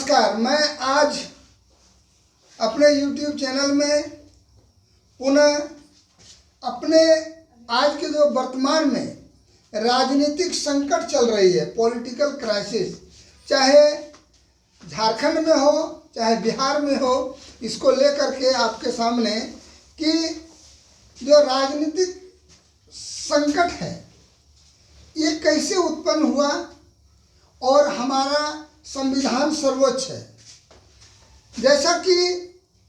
नमस्कार। मैं आज अपने YouTube चैनल में पुनः अपने आज के जो वर्तमान में राजनीतिक संकट चल रही है, पॉलिटिकल क्राइसिस, चाहे झारखंड में हो चाहे बिहार में हो, इसको लेकर के आपके सामने कि जो राजनीतिक संकट है ये कैसे उत्पन्न हुआ और हमारा संविधान सर्वोच्च है। जैसा कि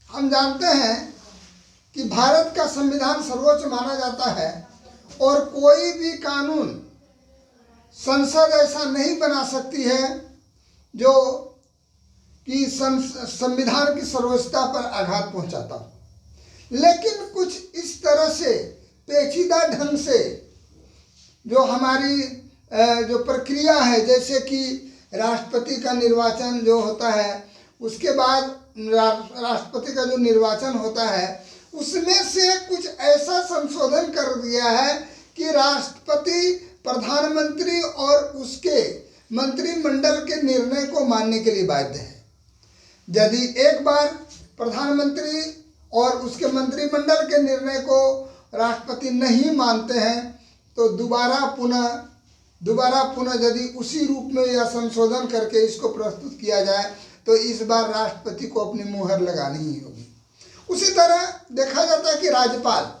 हम जानते हैं कि भारत का संविधान सर्वोच्च माना जाता है और कोई भी कानून संसद ऐसा नहीं बना सकती है जो कि संविधान की सर्वोच्चता पर आघात पहुंचाता हो। लेकिन कुछ इस तरह से पेचीदा ढंग से जो हमारी जो प्रक्रिया है, जैसे कि राष्ट्रपति का निर्वाचन जो होता है, उसके बाद राष्ट्रपति का जो निर्वाचन होता है, उसमें से कुछ ऐसा संशोधन कर दिया है कि राष्ट्रपति प्रधानमंत्री और उसके मंत्रिमंडल के निर्णय को मानने के लिए बाध्य है। यदि एक बार प्रधानमंत्री और उसके मंत्रिमंडल के निर्णय को राष्ट्रपति नहीं मानते हैं तो दोबारा पुनः यदि उसी रूप में या संशोधन करके इसको प्रस्तुत किया जाए तो इस बार राष्ट्रपति को अपनी मुहर लगानी ही होगी। उसी तरह देखा जाता है कि राज्यपाल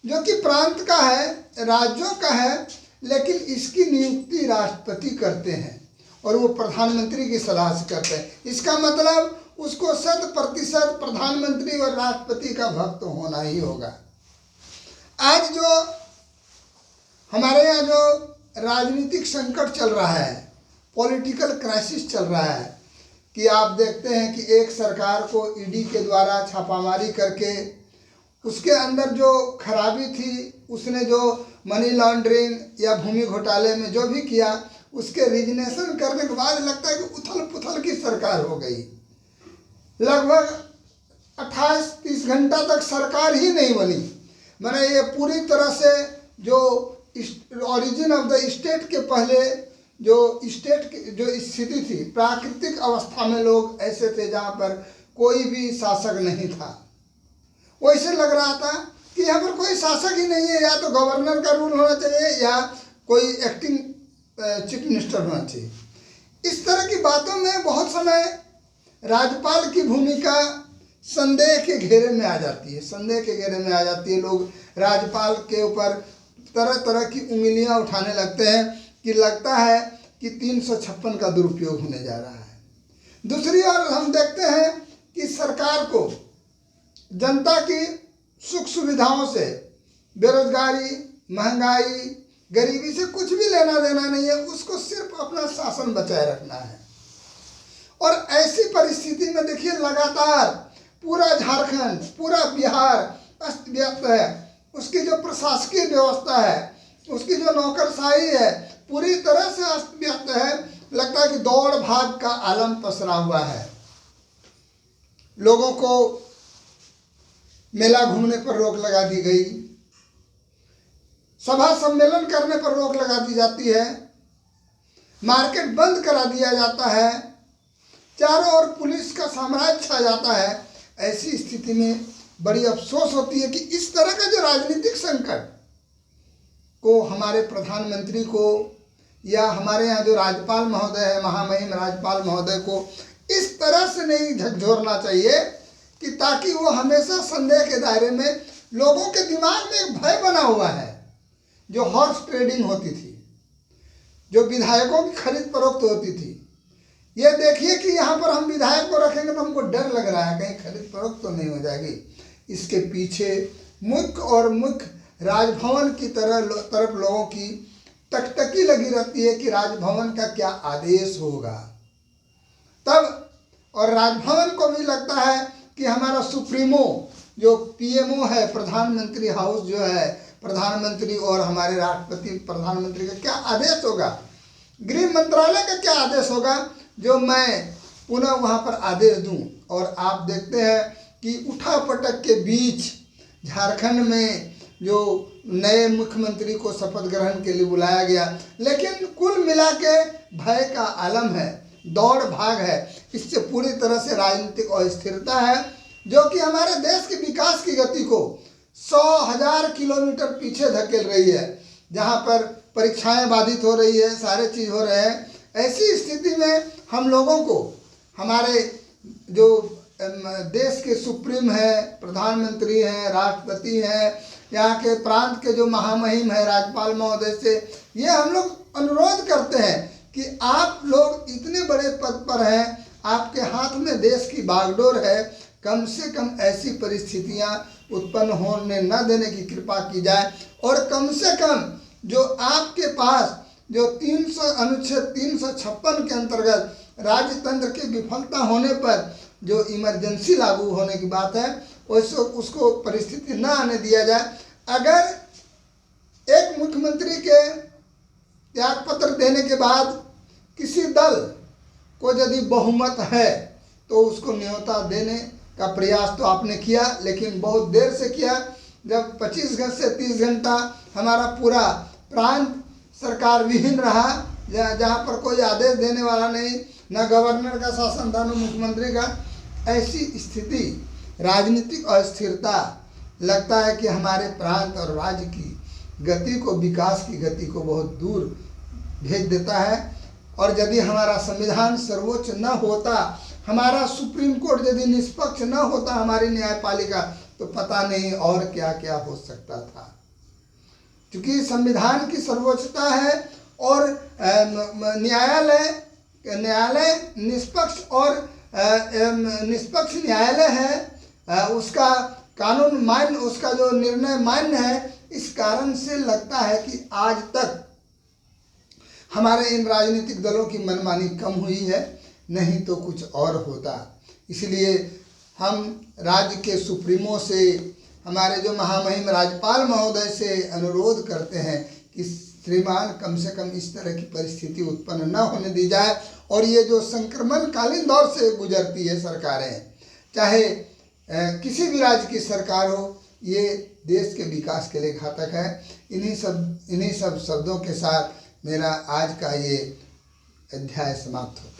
जो कि प्रांत का है, राज्यों का है, लेकिन इसकी नियुक्ति राष्ट्रपति करते हैं और वो प्रधानमंत्री की सलाह से करते हैं। इसका मतलब उसको 100% प्रधानमंत्री और राष्ट्रपति का भक्त होना ही होगा। आज जो हमारे यहाँ जो राजनीतिक संकट चल रहा है, पॉलिटिकल क्राइसिस चल रहा है, कि आप देखते हैं कि एक सरकार को ईडी के द्वारा छापामारी करके उसके अंदर जो खराबी थी, उसने जो मनी लॉन्ड्रिंग या भूमि घोटाले में जो भी किया, उसके रिजनेशन करने के बाद लगता है कि उथल पुथल की सरकार हो गई। लगभग 28-30 घंटा तक सरकार ही नहीं बनी। मैंने ये पूरी तरह से जो ओरिजिन ऑफ द स्टेट के पहले जो स्टेट की जो स्थिति थी, प्राकृतिक अवस्था में लोग ऐसे थे जहाँ पर कोई भी शासक नहीं था। वैसे लग रहा था कि यहाँ पर कोई शासक ही नहीं है, या तो गवर्नर का रूल होना चाहिए या कोई एक्टिंग चीफ मिनिस्टर होना चाहिए। इस तरह की बातों में बहुत समय राज्यपाल की भूमिका संदेह के घेरे में आ जाती है। लोग राज्यपाल के ऊपर तरह तरह की उंगलियां उठाने लगते हैं कि लगता है कि 356 का दुरुपयोग होने जा रहा है। दूसरी ओर हम देखते हैं कि सरकार को जनता की सुख सुविधाओं से, बेरोजगारी, महंगाई, गरीबी से कुछ भी लेना देना नहीं है। उसको सिर्फ अपना शासन बचाए रखना है। और ऐसी परिस्थिति में देखिए लगातार पूरा झारखंड, पूरा बिहार अस्त व्यस्त है। उसकी जो प्रशासकीय व्यवस्था है, उसकी जो नौकरशाही है, पूरी तरह से अस्त व्यस्त है। लगता है कि दौड़ भाग का आलम पसरा हुआ है। लोगों को मेला घूमने पर रोक लगा दी गई, सभा सम्मेलन करने पर रोक लगा दी जाती है, मार्केट बंद करा दिया जाता है, चारों ओर पुलिस का साम्राज्य छा जाता है। ऐसी स्थिति में बड़ी अफसोस होती है कि इस तरह का जो राजनीतिक संकट को हमारे प्रधानमंत्री को या हमारे यहाँ जो राज्यपाल महोदय है, महामहिम राज्यपाल महोदय को इस तरह से नहीं झकझोरना चाहिए कि ताकि वो हमेशा संदेह के दायरे में, लोगों के दिमाग में एक भय बना हुआ है। जो हॉर्स ट्रेडिंग होती थी, जो विधायकों की खरीद फरोख्त होती थी, ये देखिए कि यहाँ पर हम विधायक को रखेंगे तो हमको डर लग रहा है कहीं खरीद फरोख्त तो नहीं हो जाएगी। इसके पीछे मुख्य राजभवन की तरफ लोगों की टकटकी लगी रहती है कि राजभवन का क्या आदेश होगा तब। और राजभवन को भी लगता है कि हमारा सुप्रीमो जो पीएमओ है, प्रधानमंत्री हाउस जो है, प्रधानमंत्री और हमारे राष्ट्रपति प्रधानमंत्री का क्या आदेश होगा, गृह मंत्रालय का क्या आदेश होगा, जो मैं पुनः वहाँ पर आदेश दूँ। और आप देखते हैं कि उठापटक के बीच झारखंड में जो नए मुख्यमंत्री को शपथ ग्रहण के लिए बुलाया गया, लेकिन कुल मिला के भय का आलम है। दौड़ भाग है, इससे पूरी तरह से राजनीतिक अस्थिरता है, जो कि हमारे देश के विकास की गति को 100,000 किलोमीटर पीछे धकेल रही है। जहाँ पर परीक्षाएं बाधित हो रही है, सारे चीज़ हो रहे हैं, ऐसी स्थिति में हम लोगों को हमारे जो देश के सुप्रीम है, प्रधानमंत्री हैं, राष्ट्रपति हैं, यहाँ के प्रांत के जो महामहिम है राज्यपाल महोदय से, ये हम लोग अनुरोध करते हैं कि आप लोग इतने बड़े पद पर हैं, आपके हाथ में देश की बागडोर है, कम से कम ऐसी परिस्थितियाँ उत्पन्न होने न देने की कृपा की जाए। और कम से कम जो आपके पास जो अनुच्छेद 356 के अंतर्गत राजतंत्र की विफलता होने पर जो इमरजेंसी लागू होने की बात है, उसको परिस्थिति न आने दिया जाए। अगर एक मुख्यमंत्री के त्यागपत्र देने के बाद किसी दल को यदि बहुमत है तो उसको न्योता देने का प्रयास तो आपने किया, लेकिन बहुत देर से किया। जब 25 से 30 घंटा हमारा पूरा प्रांत सरकार विहीन रहा, जहाँ पर कोई आदेश देने वाला नहीं, न गवर्नर का शासन था न मुख्यमंत्री का, ऐसी स्थिति राजनीतिक अस्थिरता लगता है कि हमारे प्रांत और राज्य की गति को, विकास की गति को बहुत दूर भेज देता है। और यदि हमारा संविधान सर्वोच्च न होता, हमारा सुप्रीम कोर्ट यदि निष्पक्ष न होता, हमारी न्यायपालिका, तो पता नहीं और क्या क्या हो सकता था। क्योंकि संविधान की सर्वोच्चता है और न्यायालय निष्पक्ष और निष्पक्ष न्यायालय है, उसका कानून मान्य, उसका जो निर्णय मान्य है। इस कारण से लगता है कि आज तक हमारे इन राजनीतिक दलों की मनमानी कम हुई है, नहीं तो कुछ और होता। इसलिए हम राज्य के सुप्रीमों से, हमारे जो महामहिम राज्यपाल महोदय से अनुरोध करते हैं कि श्रीमान कम से कम इस तरह की परिस्थिति उत्पन्न न होने दी जाए। और ये जो संक्रमणकालीन दौर से गुजरती है सरकारें, चाहे किसी भी राज्य की सरकार हो, ये देश के विकास के लिए घातक है। इन्हीं सब शब्दों के साथ मेरा आज का ये अध्याय समाप्त होता है।